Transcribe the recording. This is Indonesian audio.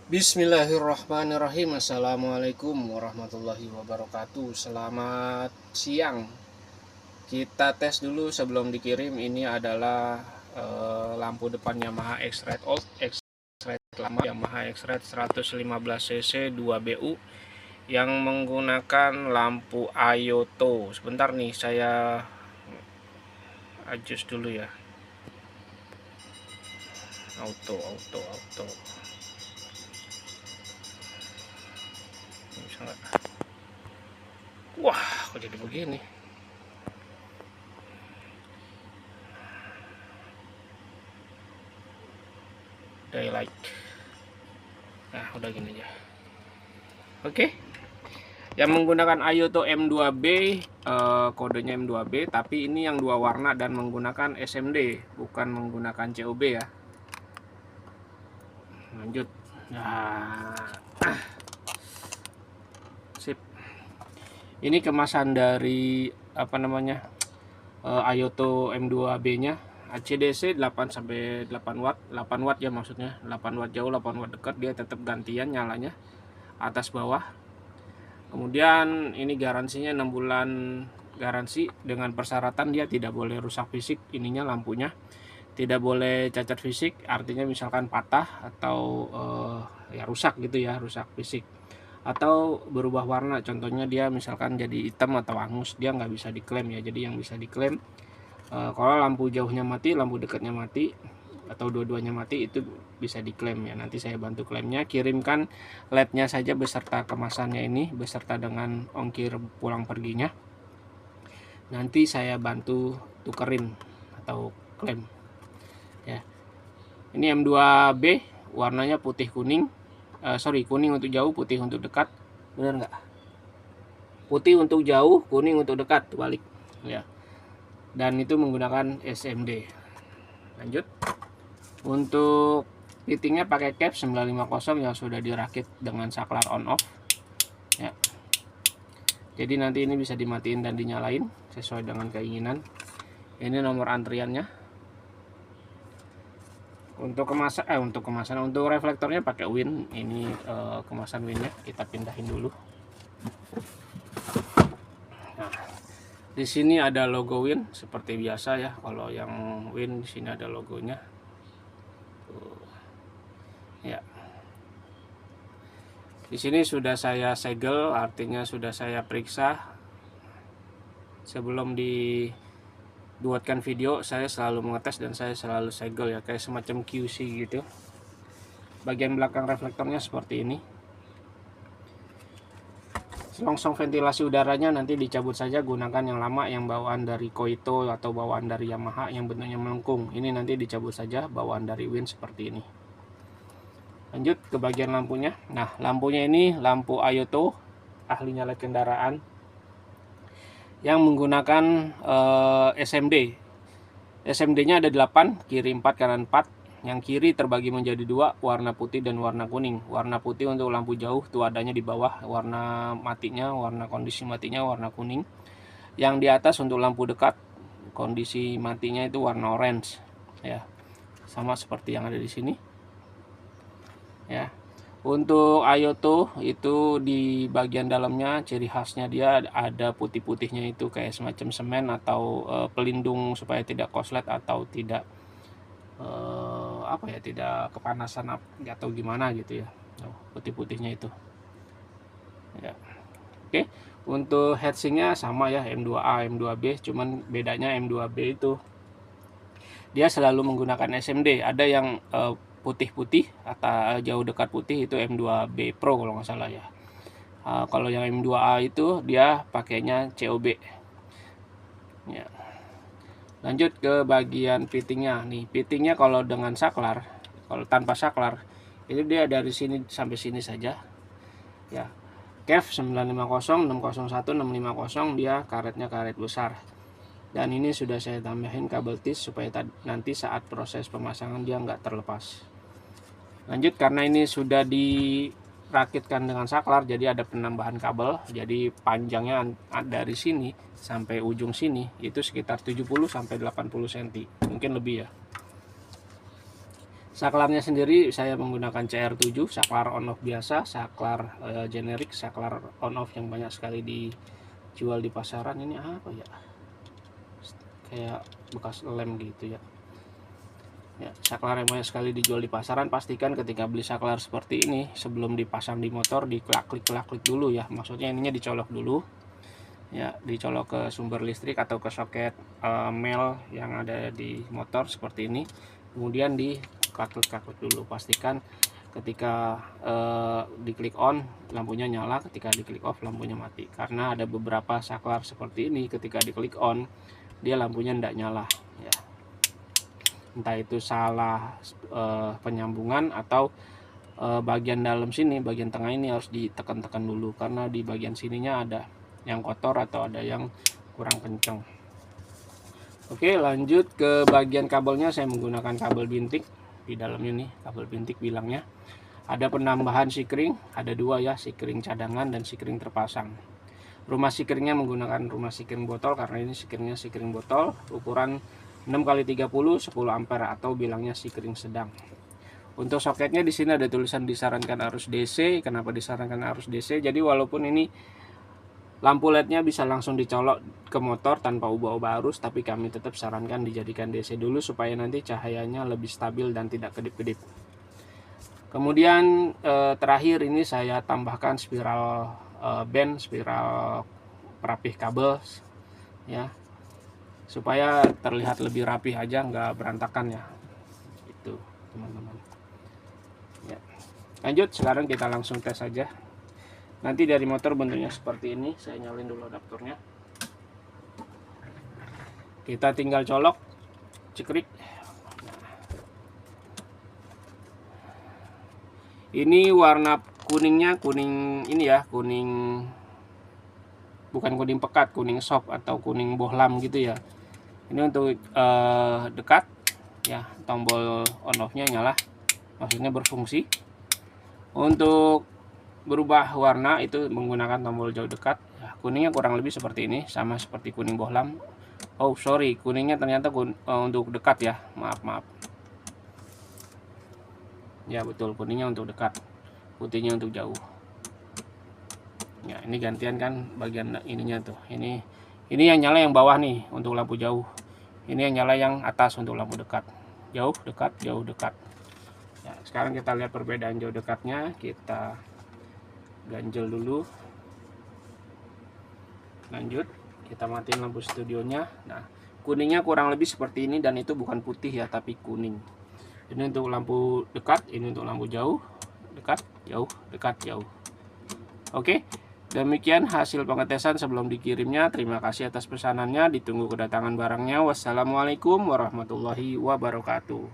Bismillahirrahmanirrahim. Assalamualaikum warahmatullahi wabarakatuh. Selamat siang. Kita tes dulu sebelum dikirim. Ini adalah lampu depan Yamaha X-Red Old, X-Red lama, Yamaha X-Red 115 cc 2BU yang menggunakan lampu Ayoto. Sebentar nih, saya adjust dulu ya. Auto. Bisa nggak? Wah, kok jadi begini? Daylight. Nah, udah gini aja. Oke. Yang menggunakan Ayoto M2B, kodenya M2B, tapi ini yang dua warna dan menggunakan SMD, bukan menggunakan COB ya. Lanjut. Nah, sip. Ini kemasan dari Ayoto M2B-nya. ACDC 8 sampai 8 watt, 8 watt ya maksudnya, 8 watt jauh, 8 watt dekat, dia tetap gantian nyalanya atas bawah. Kemudian ini garansinya 6 bulan garansi dengan persyaratan dia tidak boleh rusak fisik ininya, lampunya tidak boleh cacat fisik, artinya misalkan patah atau ya rusak gitu ya, rusak fisik atau berubah warna, contohnya dia misalkan jadi hitam atau angus, dia nggak bisa diklaim ya. Jadi yang bisa diklaim kalau lampu jauhnya mati, lampu dekatnya mati, atau dua-duanya mati, itu bisa diklaim ya. Nanti saya bantu klaimnya. Kirimkan LED-nya saja beserta kemasannya ini, beserta dengan ongkir pulang perginya. Nanti saya bantu tukerin atau klaim ya. Ini M2B, warnanya putih kuning. Kuning untuk jauh, putih untuk dekat. Bener nggak? Putih untuk jauh, kuning untuk dekat, balik ya. Dan itu menggunakan SMD. Lanjut. Untuk fittingnya pakai cap 950 yang sudah dirakit dengan saklar on off ya. Jadi nanti ini bisa dimatiin dan dinyalain sesuai dengan keinginan. Ini nomor antriannya. Untuk kemasan untuk reflektornya pakai Win. Ini kemasan Winnya, kita pindahin dulu. Nah, di sini ada logo Win seperti biasa ya. Kalau yang Win di sini ada logonya. Ya. Di sini sudah saya segel, artinya sudah saya periksa. Sebelum dibuatkan video, saya selalu mengetes dan saya selalu segel ya, kayak semacam QC gitu. Bagian belakang reflektornya seperti ini. Selongsong ventilasi udaranya nanti dicabut saja, gunakan yang lama, yang bawaan dari Koito atau bawaan dari Yamaha yang bentuknya melengkung. Ini nanti dicabut saja, bawaan dari Win seperti ini. Lanjut ke bagian lampunya. Nah, lampunya ini lampu Ayoto, ahli nyala kendaraan, yang menggunakan SMD. SMD-nya ada 8, kiri 4, kanan 4. Yang kiri terbagi menjadi 2, warna putih dan warna kuning. Warna putih untuk lampu jauh, itu adanya di bawah. Warna matinya, warna kondisi matinya warna kuning. Yang di atas untuk lampu dekat, kondisi matinya itu warna orange ya. Sama seperti yang ada di sini. Ya. Untuk Ayoto itu di bagian dalamnya ciri khasnya dia ada putih-putihnya, itu kayak semacam semen atau pelindung supaya tidak koslet atau tidak tidak kepanasan atau gimana gitu ya. Putih-putihnya itu. Ya. Oke, untuk heatsinknya sama ya, M2A, M2B, cuman bedanya M2B itu dia selalu menggunakan SMD. Ada yang putih-putih atau jauh dekat putih, itu M2B Pro kalau nggak salah ya. Kalau yang M2A itu dia pakainya COB ya. Lanjut ke bagian fittingnya nih. Fittingnya kalau dengan saklar, kalau tanpa saklar itu dia dari sini sampai sini saja ya. KEF 950, 601, 650, dia karetnya karet besar. Dan ini sudah saya tambahin kabel tis supaya nanti saat proses pemasangan dia nggak terlepas. Lanjut, karena ini sudah dirakitkan dengan saklar, jadi ada penambahan kabel. Jadi panjangnya dari sini sampai ujung sini itu sekitar 70 sampai 80 cm, mungkin lebih ya. Saklarnya sendiri saya menggunakan CR7, saklar on off biasa, saklar generik, saklar on off yang banyak sekali dijual di pasaran. Ini apa ya? Kayak bekas lem gitu ya. Ya, saklar yang banyak sekali dijual di pasaran. Pastikan ketika beli saklar seperti ini sebelum dipasang di motor diklik dulu ya. Maksudnya ininya dicolok dulu. Ya, dicolok ke sumber listrik atau ke soket mel yang ada di motor seperti ini. Kemudian diklik dulu. Pastikan ketika diklik on lampunya nyala, ketika diklik off lampunya mati. Karena ada beberapa saklar seperti ini ketika diklik on dia lampunya tidak nyala ya. Entah itu salah penyambungan atau bagian dalam sini, bagian tengah ini harus ditekan-tekan dulu karena di bagian sininya ada yang kotor atau ada yang kurang kencang. Oke, lanjut ke bagian kabelnya. Saya menggunakan kabel bintik di dalamnya nih, kabel bintik bilangnya. Ada penambahan sikring, ada dua ya, sikring cadangan dan sikring terpasang. Rumah sikringnya menggunakan rumah sikring botol karena ini sikringnya sikring botol ukuran 6x30 10 ampere atau bilangnya sikring sedang. Untuk soketnya di sini ada tulisan disarankan arus DC. Kenapa disarankan arus DC? Jadi walaupun ini lampu LED-nya bisa langsung dicolok ke motor tanpa ubah-ubah arus, tapi kami tetap sarankan dijadikan DC dulu supaya nanti cahayanya lebih stabil dan tidak kedip-kedip. Kemudian terakhir ini saya tambahkan spiral band, spiral perapih kabel ya, supaya terlihat lebih rapih aja, nggak berantakan ya. Itu teman-teman ya. Lanjut, sekarang kita langsung tes aja. Nanti dari motor bentuknya seperti ini. Saya nyalain dulu adaptornya. Kita tinggal colok, cekrik. Ini warna kuningnya kuning ini ya, kuning, bukan kuning pekat, kuning soft atau kuning bohlam gitu ya. Ini untuk dekat ya, tombol on off nya nyala, maksudnya berfungsi. Untuk berubah warna itu menggunakan tombol jauh dekat ya. Kuningnya kurang lebih seperti ini, sama seperti kuning bohlam. Oh sorry, kuningnya ternyata untuk dekat ya, maaf ya, betul, kuningnya untuk dekat, putihnya untuk jauh ya. Ini gantian kan bagian ininya tuh, ini yang nyala yang bawah nih untuk lampu jauh, ini yang nyala yang atas untuk lampu dekat. Jauh dekat jauh dekat ya. Sekarang kita lihat perbedaan jauh dekatnya. Kita ganjel dulu. Lanjut, kita matiin lampu studionya. Nah, kuningnya kurang lebih seperti ini, dan itu bukan putih ya, tapi kuning. Ini untuk lampu dekat, ini untuk lampu jauh, dekat, jauh, dekat, jauh. Oke, demikian hasil pengetesan sebelum dikirimnya. Terima kasih atas pesanannya, ditunggu kedatangan barangnya. Wassalamualaikum warahmatullahi wabarakatuh.